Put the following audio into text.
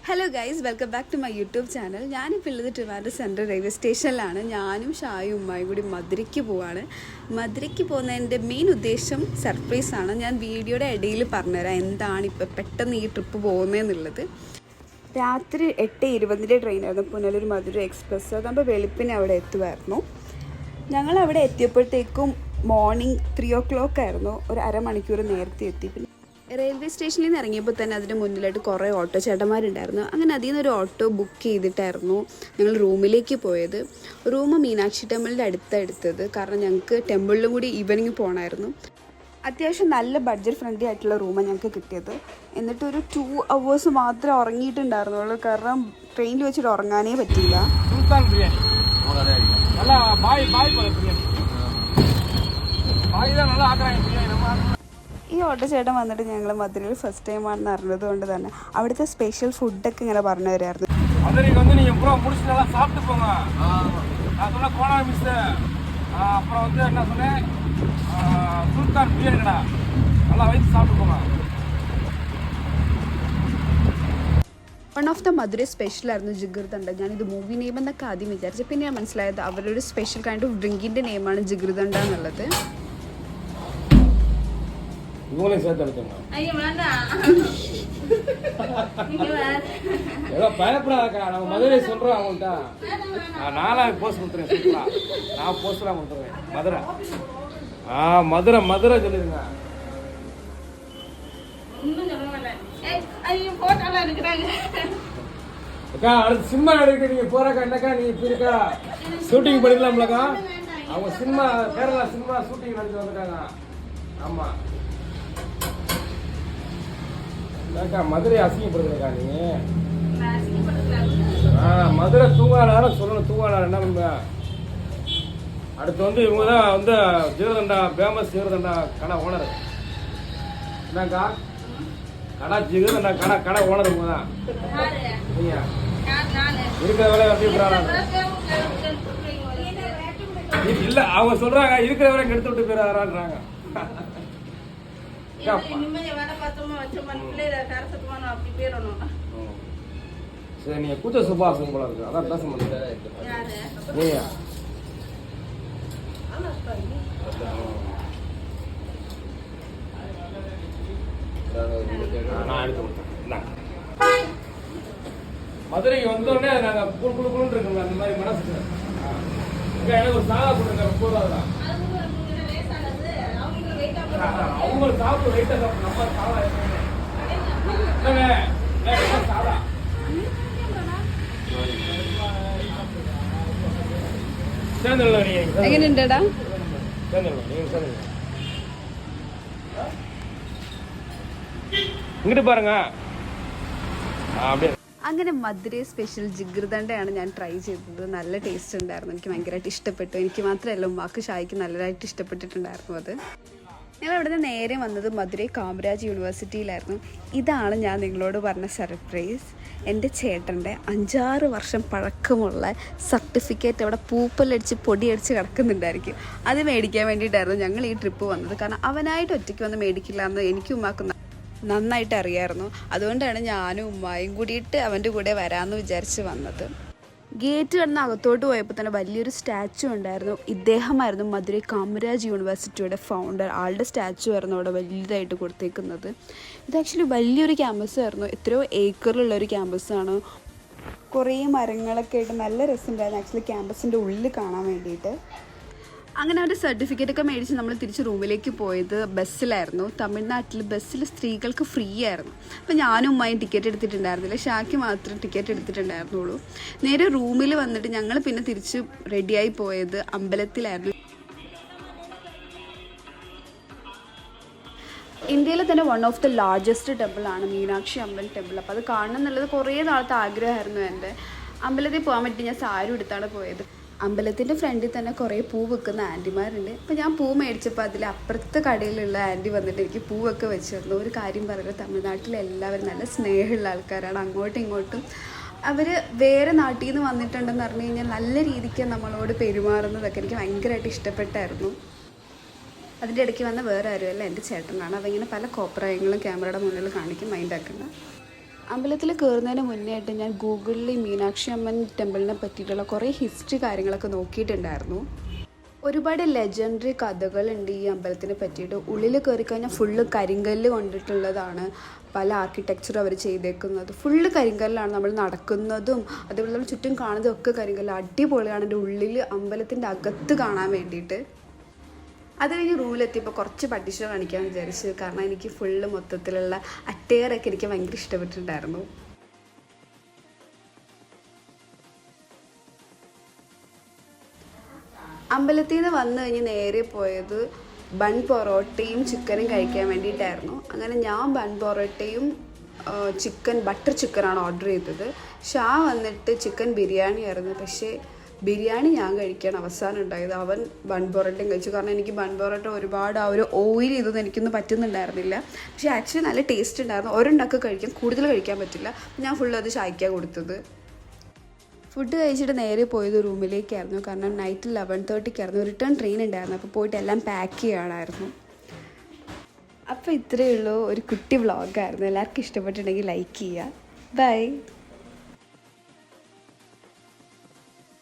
Hello guys, welcome back to my YouTube channel. ഞാനിപ്പോൾ ഉള്ളത് Trivandrum central railway സ്റ്റേഷനിലാണ്. ഞാനും ഷായും ഉമ്മായും കൂടി മധുരയ്ക്ക് പോവാണ്. മധുരയ്ക്ക് പോകുന്നതിൻ്റെ മെയിൻ ഉദ്ദേശം സർപ്രൈസാണ്. ഞാൻ വീഡിയോയുടെ ഇടയിൽ പറഞ്ഞുതരാം എന്താണ് ഇപ്പോൾ പെട്ടെന്ന് ഈ ട്രിപ്പ് പോകുന്നതെന്നുള്ളത്. രാത്രി 8:20 ട്രെയിനായിരുന്നു പുനലൂർ മധുര എക്സ്പ്രസ്. അതാകുമ്പോൾ വെളുപ്പിന് അവിടെ എത്തുമായിരുന്നു. ഞങ്ങളവിടെ എത്തിയപ്പോഴത്തേക്കും മോർണിംഗ് 3 o'clock ആയിരുന്നു. ഒരു അരമണിക്കൂർ നേരത്തെ എത്തി. റെയിൽവേ സ്റ്റേഷനിൽ നിന്ന് ഇറങ്ങിയപ്പോൾ തന്നെ അതിന് മുന്നിലായിട്ട് കുറേ ഓട്ടോ ചേട്ടന്മാരുണ്ടായിരുന്നു. അങ്ങനെ അതിൽ നിന്നൊരു ഓട്ടോ ബുക്ക് ചെയ്തിട്ടായിരുന്നു ഞങ്ങൾ റൂമിലേക്ക് പോയത്. റൂം മീനാക്ഷി ടെമ്പിളിൻ്റെ അടുത്തെടുത്തത്, കാരണം ഞങ്ങൾക്ക് ടെമ്പിളിലും കൂടി ഈവനിങ് പോകണമായിരുന്നു. അത്യാവശ്യം നല്ല ബഡ്ജറ്റ് ഫ്രണ്ട്ലി ആയിട്ടുള്ള റൂമാണ് ഞങ്ങൾക്ക് കിട്ടിയത്. എന്നിട്ട് ഒരു 2 hours മാത്രമേ ഉറങ്ങിയിട്ടുണ്ടായിരുന്നുള്ളൂ, കാരണം ട്രെയിനിൽ വെച്ചിട്ട് ഉറങ്ങാനേ പറ്റിയില്ല. ഈ ഓട്ടോ ചേട്ടൻ വന്നിട്ട് ഞങ്ങൾ മധുരയിൽ ഫസ്റ്റ് ടൈമാണെന്ന് അറിഞ്ഞത് കൊണ്ട് തന്നെ അവിടുത്തെ സ്പെഷ്യൽ ഫുഡൊക്കെ ഇങ്ങനെ പറഞ്ഞു തരായിരുന്നു. One of the Madurai special ആയിരുന്നു ജിഗർദണ്ഡ. ഞാനിത് മൂവി നെയിം എന്നൊക്കെ ആദ്യം വിചാരിച്ചു, പിന്നെ ഞാൻ മനസ്സിലായത് അവരുടെ സ്പെഷ്യൽ കൈൻഡ് ഓഫ് ഡ്രിങ്കിൻ്റെ നെയിമാണ് ജിഗർദണ്ഡ എന്നുള്ളത്. இவங்களையும் சேர்த்து அனுப்பிச்சோம். ஏதோ பயப்படாதக்கா, நம்ம மதுரை சொல்றோம் அவங்கள்ட்ட. நானும் போஸ்ட் கொடுத்துருவேன், சூப்பரா நான் போஸ்ட்லாம் கொடுத்துருவேன். மதுரை மதுரை மதுரை சொல்லிருங்க. அக்கா அடுத்து சினிமா எடுக்க நீங்க போறக்கா, என்னக்கா நீங்க இப்ப இருக்கா ஷூட்டிங் பண்ணிக்கலாம்லக்கா? அவங்க சினிமா கேரளா சினிமா ஷூட்டிங் நடத்தி வந்துட்டாங்க. ஆமா மதுரை அசிங்கப்படுதுக்கா நீ. மதுரை தூங்காளாரம் சொல்லணும், தூங்காளாரம் என்ன பண்ணுங்க. அடுத்து வந்து இவங்க தான் வந்து ஜீரதண்டா ஃபேமஸ் ஜீரதண்டா கடை ஓனர். என்னக்கா கடை ஜீரதண்டா கடை ஓனர் இவங்க தான். நீங்க இருக்கிற வேலையை வச்சு இல்ல, அவங்க சொல்றாங்க இருக்கிற வேலை எடுத்து விட்டு போயிடாறான்றாங்க. சரி, நீங்க கூச்ச சுபாசம் போல இருக்கு, அதான் பேச முடியல. நான் எடுத்து கொடுத்தேன். மதுரைக்கு வந்தோடனே நாங்க குழுன்னு இருக்குங்க அந்த மாதிரி மனசு. எனக்கு ஒரு சாதா கொடுங்க, போதாதான் அவங்க சாப்பிட்டு லைட்டா சாப்பிட்டு நம்ம சாதா சாதா சேர்ந்துடல. நீங்க എങ്ങനെയുണ്ടടാ? சேர்ந்துடல, நீங்க சேர்ந்துடல. ഇങ്ങോട്ട് பாருங்க அப்படியே. അങ്ങനെ മധുര സ്പെഷ്യൽ ജിഗർദണ്ഡയാണ് ഞാൻ ട്രൈ ചെയ്തത്. നല്ല ടേസ്റ്റ് ഉണ്ടായിരുന്നു, എനിക്ക് ഭയങ്കരമായിട്ട് ഇഷ്ടപ്പെട്ടു. എനിക്ക് മാത്രമല്ല ഉമ്മാക്ക് ഷായ്ക്ക് നല്ലതായിട്ട് ഇഷ്ടപ്പെട്ടിട്ടുണ്ടായിരുന്നു അത്. ഞങ്ങൾ ഇവിടുന്ന് നേരെ വന്നത് മധുരൈ കാമരാജ് യൂണിവേഴ്സിറ്റിയിലായിരുന്നു. ഇതാണ് ഞാൻ നിങ്ങളോട് പറഞ്ഞ സർപ്രൈസ്. എൻ്റെ ചേട്ടൻ്റെ 5-6 വർഷം പഴക്കമുള്ള സർട്ടിഫിക്കറ്റ് അവിടെ പൂപ്പലടിച്ച് പൊടിയടിച്ച് കിടക്കുന്നുണ്ടായിരിക്കും. അത് മേടിക്കാൻ വേണ്ടിയിട്ടായിരുന്നു ഞങ്ങൾ ഈ ട്രിപ്പ് വന്നത്. കാരണം അവനായിട്ട് ഒറ്റയ്ക്ക് വന്ന് മേടിക്കില്ല എന്ന് എനിക്കും ഉമ്മാക്കും നന്നായിട്ട് അറിയാമായിരുന്നു. അതുകൊണ്ടാണ് ഞാനും ഉമ്മായും കൂടിയിട്ട് അവൻ്റെ കൂടെ വരാമെന്ന് വിചാരിച്ച് വന്നത്. ഗേറ്റ് കടന്ന് അകത്തോട്ട് പോയപ്പോൾ തന്നെ വലിയൊരു സ്റ്റാച്ചു ഉണ്ടായിരുന്നു. ഇദ്ദേഹമായിരുന്നു മധുരൈ കാമരാജ് യൂണിവേഴ്സിറ്റിയുടെ ഫൗണ്ടർ. ആളുടെ സ്റ്റാച്ചു ആയിരുന്നു അവിടെ വലുതായിട്ട് കൊടുത്തേക്കുന്നത്. ഇത് ആക്ച്വലി വലിയൊരു ക്യാമ്പസ് ആയിരുന്നു, എത്രയോ ഏക്കറിലുള്ളൊരു ക്യാമ്പസാണ്. കുറേ മരങ്ങളൊക്കെ ആയിട്ട് നല്ല രസമുണ്ടായിരുന്നു ആക്ച്വലി ക്യാമ്പസിൻ്റെ ഉള്ളിൽ കാണാൻ വേണ്ടിയിട്ട്. അങ്ങനെ അവൻ്റെ സർട്ടിഫിക്കറ്റൊക്കെ മേടിച്ച് നമ്മൾ തിരിച്ച് റൂമിലേക്ക് പോയത് ബസ്സിലായിരുന്നു. തമിഴ്നാട്ടിൽ ബസ്സിൽ സ്ത്രീകൾക്ക് ഫ്രീ ആയിരുന്നു. അപ്പോൾ ഞാനും ഉമ്മായും ടിക്കറ്റ് എടുത്തിട്ടുണ്ടായിരുന്നില്ല, ഷാക്ക് മാത്രം ടിക്കറ്റ് എടുത്തിട്ടുണ്ടായിരുന്നുള്ളൂ. നേരെ റൂമിൽ വന്നിട്ട് ഞങ്ങൾ പിന്നെ തിരിച്ച് റെഡിയായി പോയത് അമ്പലത്തിലായിരുന്നു. ഇന്ത്യയിലെ തന്നെ വൺ ഓഫ് ദ ലാർജസ്റ്റ് ടെമ്പിളാണ് മീനാക്ഷി അമ്പലം ടെമ്പിൾ. അപ്പോൾ അത് കാണണം എന്നുള്ളത് കുറേ നാളത്തെ ആഗ്രഹമായിരുന്നു എൻ്റെ. അമ്പലത്തിൽ പോകാൻ വേണ്ടി ഞാൻ സാരി എടുത്താണ് പോയത്. അമ്പലത്തിൻ്റെ ഫ്രണ്ടിൽ തന്നെ കുറേ പൂ വെക്കുന്ന ആൻറ്റിമാരുണ്ട്. അപ്പോൾ ഞാൻ പൂ മേടിച്ചപ്പോൾ അതിൽ അപ്പുറത്തെ കടയിലുള്ള ആൻറ്റി വന്നിട്ട് എനിക്ക് പൂവൊക്കെ വെച്ച് തന്നു. ഒരു കാര്യം പറയുന്നത്, തമിഴ്നാട്ടിലെ എല്ലാവരും നല്ല സ്നേഹമുള്ള ആൾക്കാരാണ്. അങ്ങോട്ടും ഇങ്ങോട്ടും അവർ വേറെ നാട്ടിൽ നിന്ന് വന്നിട്ടുണ്ടെന്ന് പറഞ്ഞു കഴിഞ്ഞാൽ നല്ല രീതിക്ക് നമ്മളോട് പെരുമാറുന്നതൊക്കെ എനിക്ക് ഭയങ്കരമായിട്ട് ഇഷ്ടപ്പെട്ടായിരുന്നു. അതിൻ്റെ ഇടയ്ക്ക് വന്ന വേറെ ആരുമല്ല, എൻ്റെ ചേട്ടനാണ്. അവ ഇങ്ങനെ പല കോപ്രായങ്ങളും ക്യാമറയുടെ മുന്നിൽ കാണിക്കും, മൈൻഡാക്കണ്ട. അമ്പലത്തിൽ കയറുന്നതിന് മുന്നേ ആയിട്ട് ഞാൻ ഗൂഗിളിൽ മീനാക്ഷി അമ്മൻ ടെമ്പിളിനെ പറ്റിയിട്ടുള്ള കുറേ ഹിസ്റ്ററി കാര്യങ്ങളൊക്കെ നോക്കിയിട്ടുണ്ടായിരുന്നു. ഒരുപാട് ലെജൻഡറി കഥകളുണ്ട് ഈ അമ്പലത്തിനെ പറ്റിയിട്ട്. ഉള്ളിൽ കയറിക്കഴിഞ്ഞാൽ ഫുള്ള് കരിങ്കല്ല് കൊണ്ടിട്ടുള്ളതാണ് പല ആർക്കിടെക്ചറും അവർ ചെയ്തേക്കുന്നത്. ഫുള്ള് കരിങ്കല്ലാണ് നമ്മൾ നടക്കുന്നതും അതേപോലെ നമ്മൾ ചുറ്റും കാണുന്നതും ഒക്കെ കരിങ്കല്ല്. അടിപൊളിയാണ് എൻ്റെ ഉള്ളിൽ അമ്പലത്തിൻ്റെ അകത്ത് കാണാൻ വേണ്ടിയിട്ട്. അത് കഴിഞ്ഞ് റൂമിലെത്തിയപ്പോൾ കുറച്ച് പട്ടിഷ കാണിക്കാൻ വിചാരിച്ചു. കാരണം എനിക്ക് ഫുള്ള് മൊത്തത്തിലുള്ള അറ്റയറൊക്കെ എനിക്ക് ഭയങ്കര ഇഷ്ടപ്പെട്ടിട്ടുണ്ടായിരുന്നു. അമ്പലത്തിൽ നിന്ന് വന്നു കഴിഞ്ഞ് നേരെ പോയത് ബൺ പൊറോട്ടയും ചിക്കനും കഴിക്കാൻ വേണ്ടിയിട്ടായിരുന്നു. അങ്ങനെ ഞാൻ ബൺ പൊറോട്ടയും ബട്ടർ ചിക്കനാണ് ഓർഡർ ചെയ്തത്. ഷാ വന്നിട്ട് ചിക്കൻ ബിരിയാണി ആയിരുന്നു. പക്ഷേ ബിരിയാണി ഞാൻ കഴിക്കാൻ അവസാനം ഉണ്ടായത്. അവൻ ബൺ പൊറോട്ടയും കഴിച്ചു. കാരണം എനിക്ക് ബൺ പൊറോട്ട ഒരുപാട് ആ ഒരു ഓയിൽ ഇതൊന്നും എനിക്കൊന്നും പറ്റുന്നുണ്ടായിരുന്നില്ല. പക്ഷേ ആക്ച്വലി നല്ല ടേസ്റ്റ് ഉണ്ടായിരുന്നു. ഒരെണ്ണമൊക്കെ കഴിക്കാൻ, കൂടുതൽ കഴിക്കാൻ പറ്റില്ല. ഞാൻ ഫുള്ള് അത് ഷായ്ക്കാണ് കൊടുത്തത്. ഫുഡ് കഴിച്ചിട്ട് നേരെ പോയത് റൂമിലേക്കായിരുന്നു. കാരണം നൈറ്റ് 11:30 റിട്ടേൺ ട്രെയിൻ ഉണ്ടായിരുന്നു. അപ്പോൾ പോയിട്ട് എല്ലാം പാക്ക് ചെയ്യാനായിരുന്നു. അപ്പോൾ ഇത്രയേ ഉള്ളൂ, ഒരു കുട്ടി വ്ളോഗായിരുന്നു. എല്ലാവർക്കും ഇഷ്ടപ്പെട്ടിട്ടുണ്ടെങ്കിൽ ലൈക്ക് ചെയ്യുക. ബൈ.